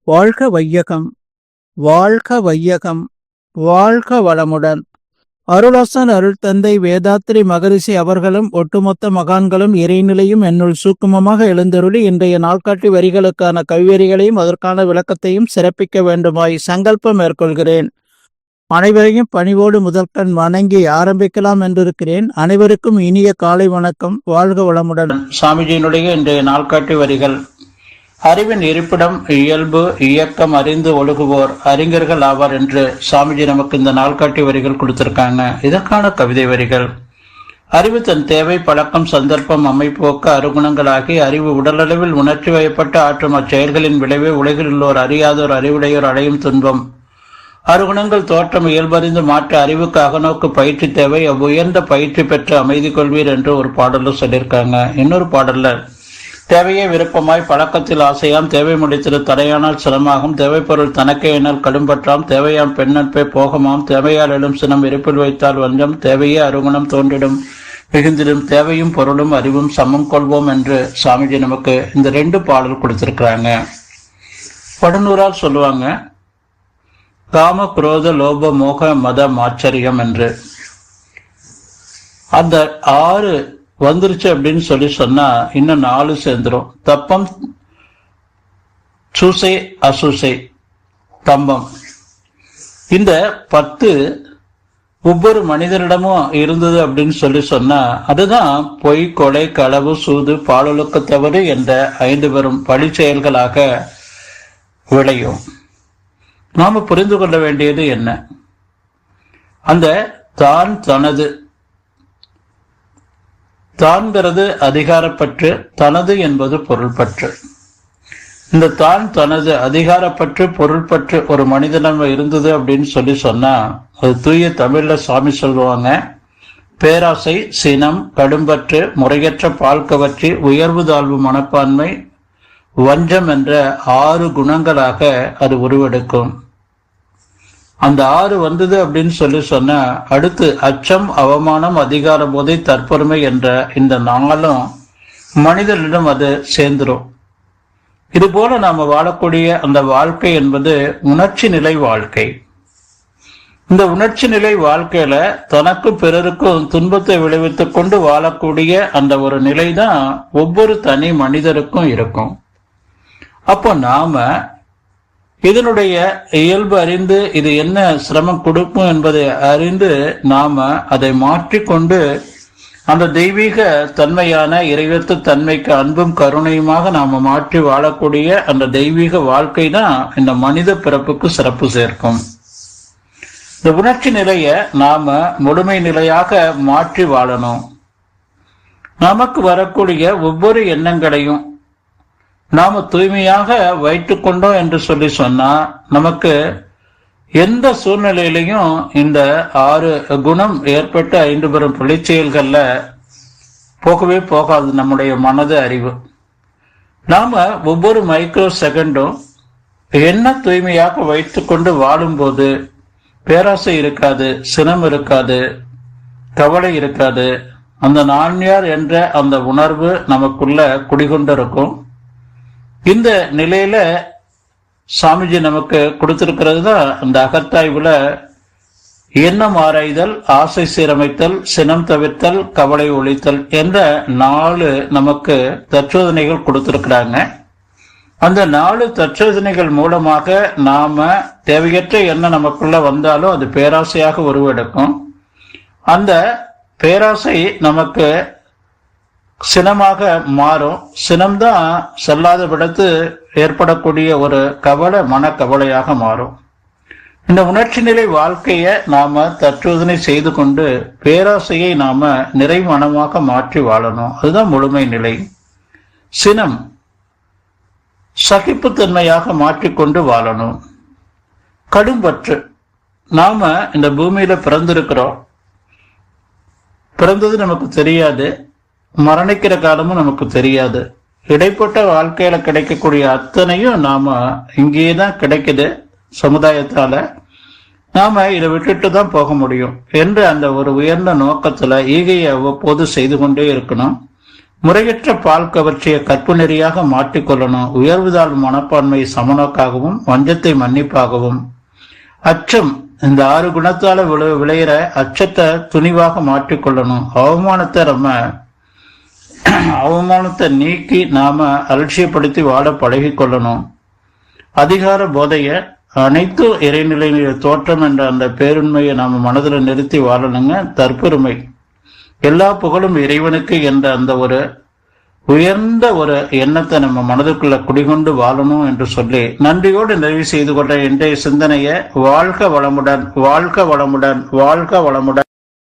வாழ்க வையகம், வாழ்க வையகம், வாழ்க வளமுடன். அருளாசன் அருள் தந்தை வேதாத்ரி மகரிஷி அவர்களும் ஒட்டுமொத்த மகான்களும் இறைநிலையும் என்னுள் சூக்குமமாக எழுந்தருளி இன்றைய நாள்காட்டி வரிகளுக்கான கவிவரிகளையும் அதற்கான விளக்கத்தையும் சிறப்பிக்க வேண்டுமாய் சங்கல்பம் மேற்கொள்கிறேன். அனைவரையும் பணிவோடு முதற்கண் வணங்கி ஆரம்பிக்கலாம் என்றிருக்கிறேன். அனைவருக்கும் இனிய காலை வணக்கம். வாழ்க வளமுடன். சாமிஜியினுடைய இன்றைய நாள்காட்டி வரிகள். அறிவின் இருப்பிடம், இயல்பு, இயக்கம் அறிந்து ஒழுகுவோர் அறிஞர்கள் ஆவார் என்று சாமிஜி நமக்கு இந்த நாள்காட்டி வரிகள் கொடுத்திருக்காங்க. இதற்கான கவிதை வரிகள். அறிவு தன் தேவை, பழக்கம், சந்தர்ப்பம், அமைப்போக்க அருகுணங்களாகி அறிவு உடலளவில் உணர்ச்சி வயப்பட்டு ஆற்றும் அச்செயல்களின் விளைவே உலகில் உள்ளோர் அறியாதோர் அறிவுடையோர் அடையும் துன்பம். அருகுணங்கள் தோற்றம் இயல்பறிந்து மாற்ற அறிவுக்கு அகநோக்கு பயிற்சி தேவை. அவ்வுயர்ந்த பயிற்சி பெற்று அமைதி கொள்வீர் என்று ஒரு பாடலும் சொல்லியிருக்காங்க. இன்னொரு பாடல்ல தேவையே விருப்பமாய் பழக்கத்தில் ஆசையாம் தேவை முடித்திரு தடையானால் சிரமாகும் தேவைப்பொருள் தனக்கே என்னால் கடும்பற்றாம் தேவையாம் பெண் நட்பே போகமாம் தேவையால் எழும் சினம் இருப்பில் வைத்தால் வஞ்சம் தேவையே அருகுணம் தோன்றிடும் மிகுந்திடும் தேவையும் பொருளும் அறிவும் சமம் கொள்வோம் என்று சாமிஜி நமக்கு இந்த 2 பாடல் கொடுத்திருக்கிறாங்க. படுநூறால் சொல்லுவாங்க, காம குரோத லோப மோக மத ஆச்சரியம் என்று. அந்த 6 வந்துருச்சு அப்படின்னு சொல்லி சொன்னா இன்னும் 4 சேர்ந்துரும். தப்பம், சூசை, அசூசை, தம்பம். இந்த 10 ஒவ்வொரு மனிதனிடமும் இருந்தது அப்படின்னு சொல்லி சொன்னா அதுதான் பொய், கொலை, களவு, சூது, பாலொழுக்க தவறு என்ற 5 பெரும் பழி செயல்களாக விளையும். நாம புரிந்து கொள்ள வேண்டியது என்ன? அந்த தான் தனது, தான்கிறது அதிகாரப்பற்று, தனது என்பது பொருள்பற்று. இந்த தான் தனது அதிகாரப்பற்று பொருள்பற்று ஒரு மனிதனம் இருந்தது அப்படின்னு சொல்லி சொன்னா அது தூய தமிழ்ல சாமி சொல்லுவாங்க, பேராசை, சினம், கடும்பற்று, முறையற்ற பால் கவர்ச்சி, உயர்வு தாழ்வு மனப்பான்மை, வஞ்சம் என்ற 6 குணங்களாக அது உருவெடுக்கும். அந்த 6 வந்தது அப்படின்னு சொல்லி சொன்ன அடுத்து அச்சம், அவமானம், அதிகார போதை, தற்பொருமை என்ற இந்த 4ம் மனிதனிடம் அது சேர்ந்துரும். இது போல நாம வாழக்கூடிய அந்த வாழ்க்கை என்பது உணர்ச்சி நிலை வாழ்க்கை. இந்த உணர்ச்சி நிலை வாழ்க்கையில தனக்கும் பிறருக்கும் துன்பத்தை விளைவித்துக் கொண்டு வாழக்கூடிய அந்த ஒரு நிலை தான் ஒவ்வொரு தனி மனிதருக்கும் இருக்கும். அப்போ நாம இதனுடைய இயல்பு அறிந்து இது என்ன சிரமம் கொடுக்கும் என்பதை அறிந்து நாம அதை மாற்றிக்கொண்டு அந்த தெய்வீக தன்மையான இறைவத்து தன்மைக்கு அன்பும் கருணையுமாக நாம மாற்றி வாழக்கூடிய அந்த தெய்வீக வாழ்க்கை தான் இந்த மனித பிறப்புக்கு சிறப்பு சேர்க்கும். இந்த உணர்ச்சி நிலையை நாம முழுமை நிலையாக மாற்றி வாழணும். நமக்கு வரக்கூடிய ஒவ்வொரு எண்ணங்களையும் நாம தூய்மையாக வைத்துக் கொண்டோம் என்று சொல்லி சொன்னா நமக்கு எந்த சூழ்நிலையிலையும் இந்த 6 குணம் ஏற்பட்ட 5 பெரும் பழிச்செயல்கள்ல போகவே போகாது. நம்முடைய மனது, அறிவு. நாம ஒவ்வொரு மைக்ரோ செகண்டும் என்ன தூய்மையாக வைத்துக்கொண்டு வாழும்போது பேராசை இருக்காது, சினம் இருக்காது, கவலை இருக்காது. அந்த நான் யார் என்ற அந்த உணர்வு நமக்குள்ள குடிகொண்டிருக்கும். இந்த நிலையில சாமிஜி நமக்கு கொடுத்திருக்கிறது தான் அந்த அகத்தாய்வுல எண்ணம் ஆராய்தல், ஆசை சீரமைத்தல், சினம் தவிர்த்தல், கவலை ஒழித்தல் என்ற 4 நமக்கு தற்சோதனைகள் கொடுத்திருக்கிறாங்க. அந்த 4 தற்சோதனைகள் மூலமாக நாம தேவையற்ற எண்ணம் நமக்குள்ள வந்தாலும் அது பேராசையாக உருவெடுக்கும். அந்த பேராசை நமக்கு சினமாக மாறும். சினம்தான் செல்லாத விடத்து ஏற்படக்கூடிய ஒரு கவலை மனக்கவலையாக மாறும். இந்த உணர்ச்சி நிலை வாழ்க்கையை நாம தற்சோதனை செய்து கொண்டு பேராசையை நாம நிறை மனமாக மாற்றி வாழணும். அதுதான் முழுமை நிலை. சினம் சகிப்புத்தன்மையாக மாற்றிக்கொண்டு வாழணும். கடும்பற்று, நாம இந்த பூமியில பிறந்திருக்கிறோம். பிறந்தது நமக்கு தெரியாது, மரணிக்கிற காலமும் நமக்கு தெரியாது. இடைப்பட்ட வாழ்க்கையில கிடைக்கக்கூடிய அத்தனையும் நாம இங்கேதான் கிடைக்குது சமுதாயத்தால. நாம இதை விட்டுட்டு தான் போக முடியும் என்ற அந்த ஒரு உயர்ந்த நோக்கத்துல ஈகையை அவ்வப்போது செய்து கொண்டே இருக்கணும். முறையற்ற பால் கவர்ச்சியை கற்பு நெறியாக மாற்றிக்கொள்ளணும். உயர்வுதாழ் மனப்பான்மை சமநோக்காகவும், வஞ்சத்தை மன்னிப்பாகவும், அச்சம் இந்த 6 குணத்தால விளையிற அச்சத்தை துணிவாக மாற்றிக்கொள்ளணும். அவமானத்தை நீக்கி நாம அலட்சியப்படுத்தி வாழ பழகி கொள்ளணும். அதிகார போதைய அனைத்து இறைநிலையில தோற்றம் என்ற அந்த பேருண்மையை நாம மனதில் நிறுத்தி வாழணுங்க. தற்பெருமை, எல்லா புகழும் இறைவனுக்கு என்ற அந்த ஒரு உயர்ந்த ஒரு எண்ணத்தை நம்ம மனதுக்குள்ள குடிகொண்டு வாழணும் என்று சொல்லி நன்றியோடு நிறைவு செய்து கொண்ட இன்றைய சிந்தனையை வாழ்க வளமுடன், வாழ்க வளமுடன், வாழ்க வளமுடன்.